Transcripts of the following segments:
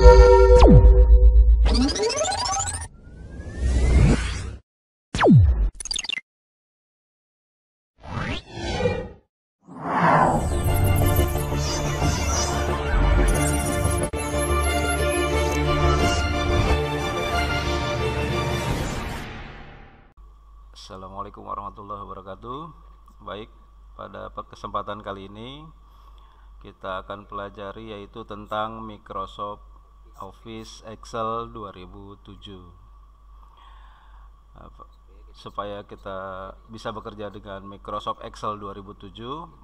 Assalamualaikum warahmatullahi wabarakatuh. Baik, pada kesempatan kali ini kita akan pelajari yaitu tentang Microsoft Office Excel 2007. Supaya kita bisa bekerja dengan Microsoft Excel 2007,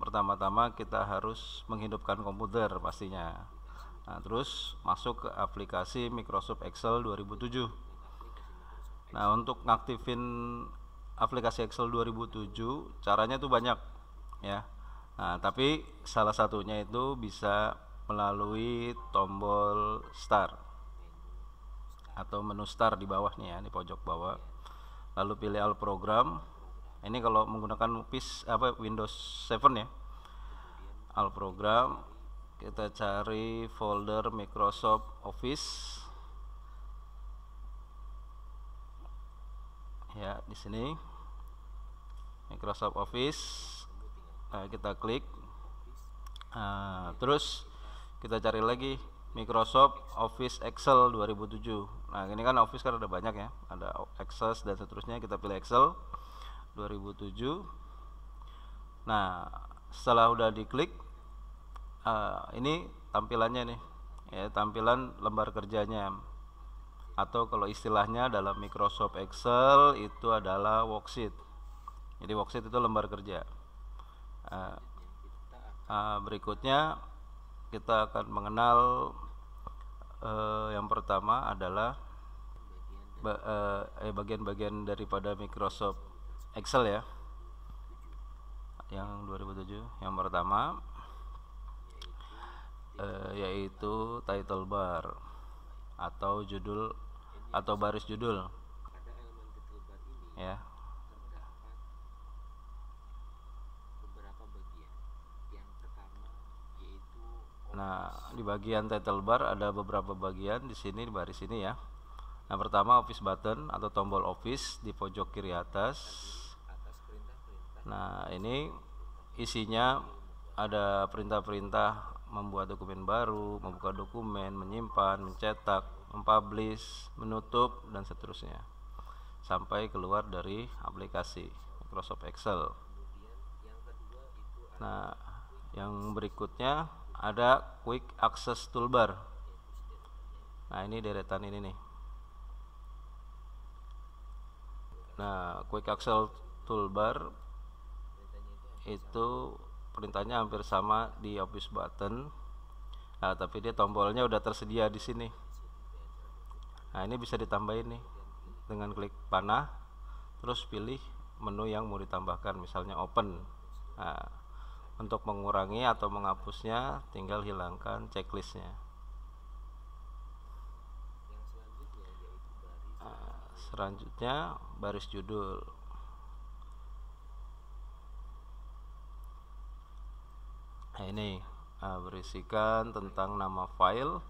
pertama-tama kita harus menghidupkan komputer pastinya. Nah, terus masuk ke aplikasi Microsoft Excel 2007. Nah, untuk ngaktifin aplikasi Excel 2007 caranya itu banyak ya. Nah, tapi salah satunya itu bisa melalui tombol start atau menu start di bawah nih ya, di pojok bawah. Lalu pilih all program. Ini kalau menggunakan Windows 7 ya. All program, kita cari folder Microsoft Office. Ya, di sini Microsoft Office, kita klik, terus kita cari lagi Microsoft Office Excel 2007. Nah, ini kan Office kan ada banyak ya, ada Access dan seterusnya. Kita pilih Excel 2007. Nah, setelah udah diklik, ini tampilannya nih ya, tampilan lembar kerjanya, atau kalau istilahnya dalam Microsoft Excel itu adalah worksheet. Jadi worksheet itu lembar kerja. Berikutnya kita akan mengenal yang pertama adalah bagian-bagian daripada Microsoft Excel ya, yang 2007. Yang pertama yaitu title bar atau judul atau baris judul ya. Nah, di bagian title bar ada beberapa bagian di sini, di baris ini ya. Nah, pertama Office button atau tombol Office di pojok kiri atas. Nah, ini isinya ada perintah-perintah membuat dokumen baru, membuka dokumen, menyimpan, mencetak, mempublish, menutup dan seterusnya sampai keluar dari aplikasi Microsoft Excel. Nah, yang berikutnya ada Quick Access Toolbar. Nah, ini deretan ini nih. Nah, Quick Access Toolbar itu perintahnya hampir sama di Office button. Nah, tapi dia tombolnya udah tersedia di sini. Nah, ini bisa ditambahin nih dengan klik panah, terus pilih menu yang mau ditambahkan, misalnya open. Nah, untuk mengurangi atau menghapusnya tinggal hilangkan checklistnya. Selanjutnya baris judul. Nah, ini berisikan tentang nama file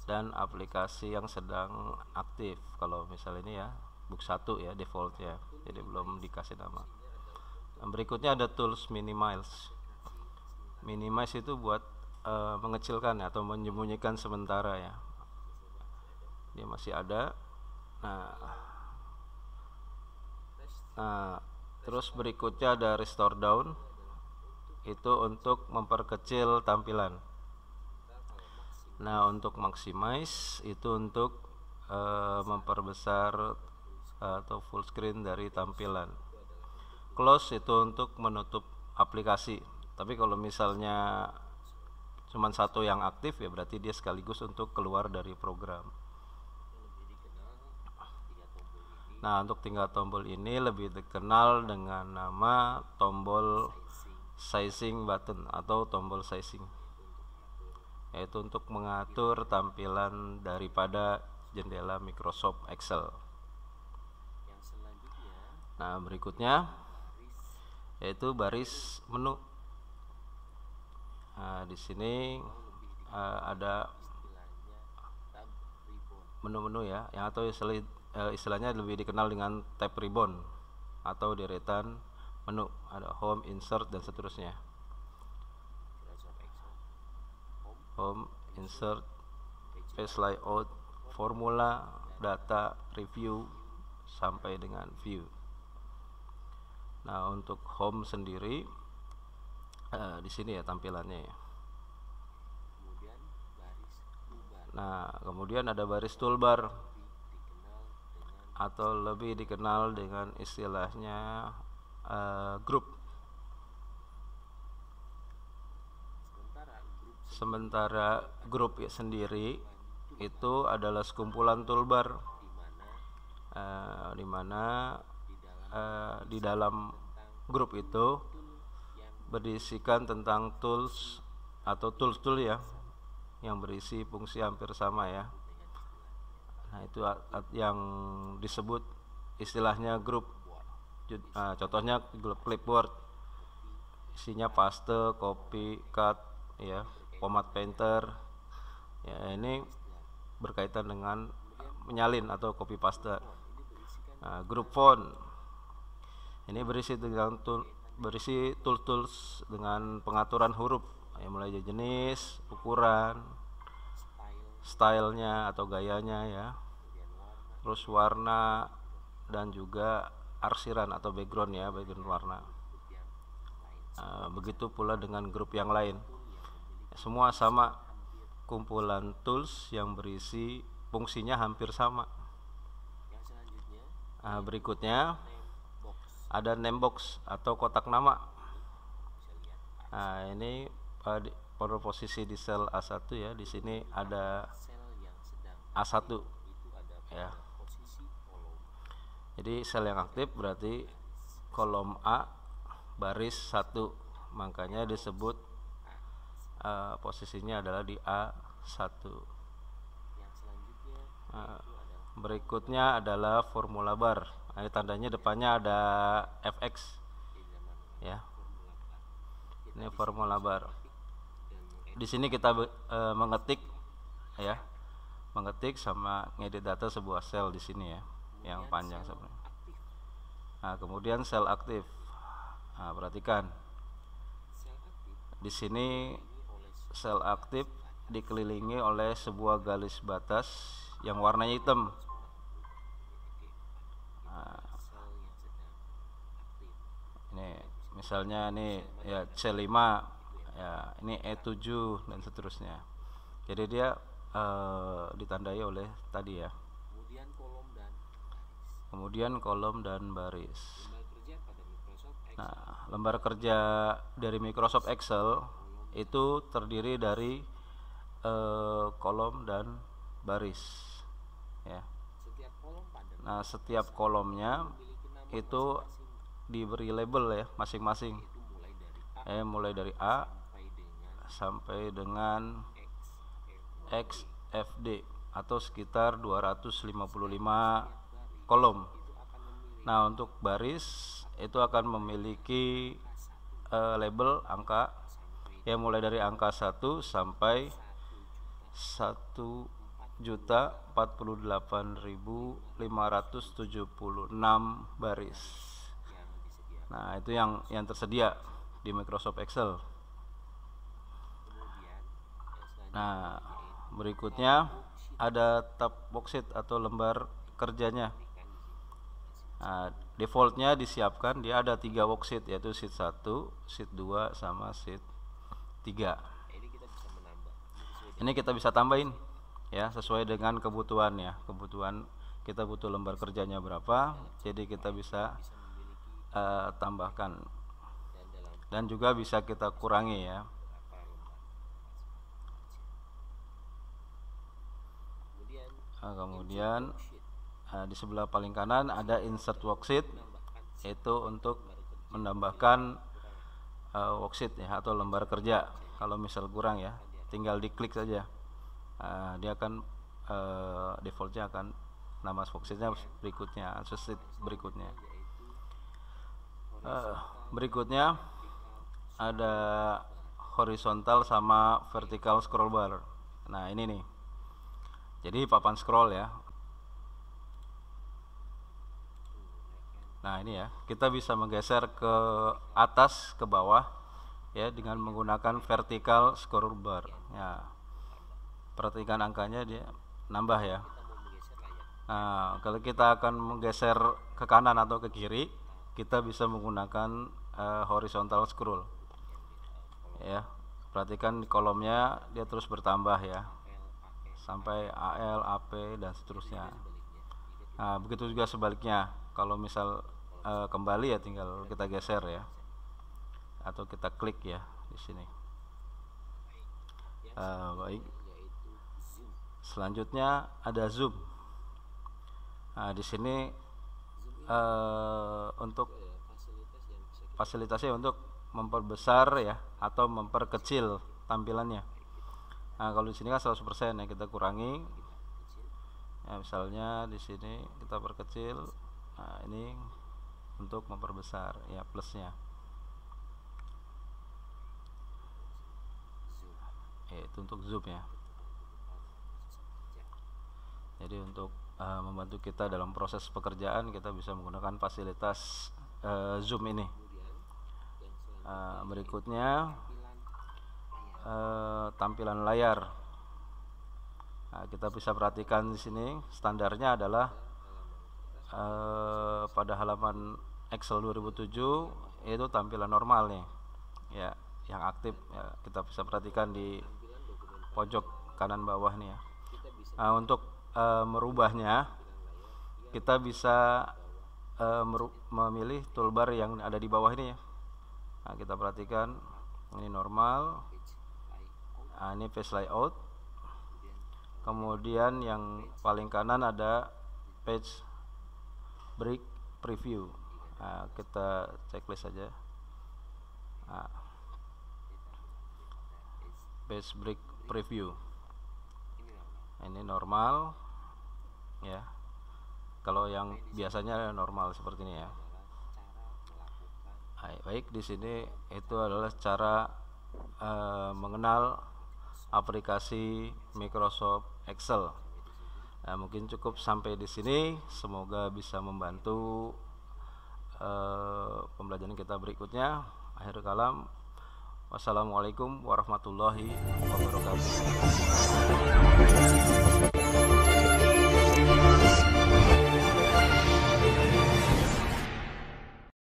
dan aplikasi yang sedang aktif. Kalau misalnya ini ya book 1 ya defaultnya, jadi belum dikasih nama. Nah, berikutnya ada tools minimize. Minimize itu buat mengecilkan atau menyembunyikan sementara ya, dia masih ada. Nah, terus berikutnya ada restore down, itu untuk memperkecil tampilan. Nah, untuk maximize itu untuk memperbesar atau full screen dari tampilan. Close itu untuk menutup aplikasi. Tapi kalau misalnya cuma satu yang aktif ya berarti dia sekaligus untuk keluar dari program. Nah, untuk tinggal tombol ini lebih dikenal dengan nama tombol sizing button atau tombol sizing, yaitu untuk mengatur tampilan daripada jendela Microsoft Excel. Nah, berikutnya yaitu baris menu. Nah, di sini ada menu-menu ya, yang atau istilahnya lebih dikenal dengan tab ribbon atau deretan menu, ada home, insert dan seterusnya. Home, insert, page layout, formula, data, review sampai dengan view. Nah, untuk home sendiri di sini ya tampilannya ya. Nah, kemudian ada baris toolbar atau lebih dikenal dengan istilahnya grup. Sementara grup sendiri itu adalah sekumpulan toolbar di mana di dalam grup itu berisikan tentang tools atau tool ya yang berisi fungsi hampir sama ya. Nah, itu yang disebut istilahnya grup. Contohnya grup clipboard, isinya paste, copy, cut ya, format painter ya, ini berkaitan dengan menyalin atau copy paste. Grup font ini berisi tools dengan pengaturan huruf ya, mulai dari jenis, ukuran, stylenya atau gayanya ya, terus warna dan juga arsiran atau background ya, background warna. Begitu pula dengan grup yang lain, semua sama, kumpulan tools yang berisi fungsinya hampir sama. Berikutnya ada name box atau kotak nama. Nah, ini pada posisi di sel A1 ya, di sini ada A1 ya. Jadi sel yang aktif berarti kolom A baris 1, makanya disebut posisinya adalah di A1. Berikutnya adalah formula bar. Ini tandanya depannya ada fx ya. Ini formula bar. Di sini kita mengetik ya, mengetik sama ngedit data sebuah sel di sini ya, yang panjang sebenarnya. Nah, kemudian sel aktif. Nah, perhatikan di sini sel aktif dikelilingi oleh sebuah garis batas yang warnanya hitam. Ini misalnya ini ya C5 ya, ini E7 dan seterusnya. Jadi dia ditandai oleh tadi ya. Kemudian kolom dan baris. Nah, lembar kerja dari Microsoft Excel itu terdiri dari kolom dan baris ya. Nah, setiap kolomnya itu diberi label ya masing-masing, mulai dari A sampai dengan XFD atau sekitar 255 kolom. Nah, untuk baris itu akan memiliki label angka ya, mulai dari angka 1 sampai 1.048.576 baris. Nah, itu yang tersedia di Microsoft Excel. Nah, berikutnya ada tab worksheet atau lembar kerjanya. Nah, defaultnya disiapkan dia ada 3 worksheet, yaitu sheet 1, sheet 2 sama sheet 3. Ini kita bisa tambahin ya, sesuai dengan kebutuhan ya. Kebutuhan kita butuh lembar kerjanya berapa, jadi kita bisa tambahkan, dan juga bisa kita kurangi ya. Kemudian di sebelah paling kanan ada insert worksheet, yaitu untuk menambahkan worksheet ya, atau lembar kerja. Kalau misal kurang ya, tinggal diklik saja, dia akan defaultnya akan nama worksheetnya berikutnya, sheet berikutnya. Berikutnya ada horizontal sama vertical scroll bar. Nah, ini nih, Jadi papan scroll ya. Nah ini ya, kita bisa menggeser ke atas, ke bawah ya dengan menggunakan vertical scroll bar ya. Perhatikan angkanya dia nambah ya. Nah kalau kita akan menggeser ke kanan atau ke kiri, kita bisa menggunakan horizontal scroll ya. Perhatikan di kolomnya dia terus bertambah ya, sampai AL, AP dan seterusnya. Nah begitu juga sebaliknya, kalau misal kembali ya tinggal kita geser ya, atau kita klik ya di sini. Baik, selanjutnya ada zoom. Nah di sini untuk fasilitasnya untuk memperbesar ya atau memperkecil tampilannya. Nah kalau di sini kan 100% ya, kita kurangi ya, misalnya di sini kita perkecil. Nah ini untuk memperbesar ya, plusnya ya, itu untuk zoom ya. Jadi untuk membantu kita dalam proses pekerjaan, kita bisa menggunakan fasilitas zoom ini. Berikutnya tampilan layar. Nah, kita bisa perhatikan di sini standarnya adalah pada halaman Excel 2007 itu tampilan normal nih ya, yang aktif ya, kita bisa perhatikan di pojok kanan bawah nih ya. Nah, untuk merubahnya kita bisa memilih toolbar yang ada di bawah ini ya. Nah, kita perhatikan ini normal. Nah, ini page layout. Kemudian yang paling kanan ada page break preview. Nah, kita checklist saja. Nah, page break preview. Ini normal ya. Kalau yang biasanya normal seperti ini ya. Baik, di sini itu adalah cara mengenal aplikasi Microsoft Excel. Nah, mungkin cukup sampai di sini. Semoga bisa membantu pembelajaran kita berikutnya. Akhir kalam, wassalamualaikum warahmatullahi wabarakatuh.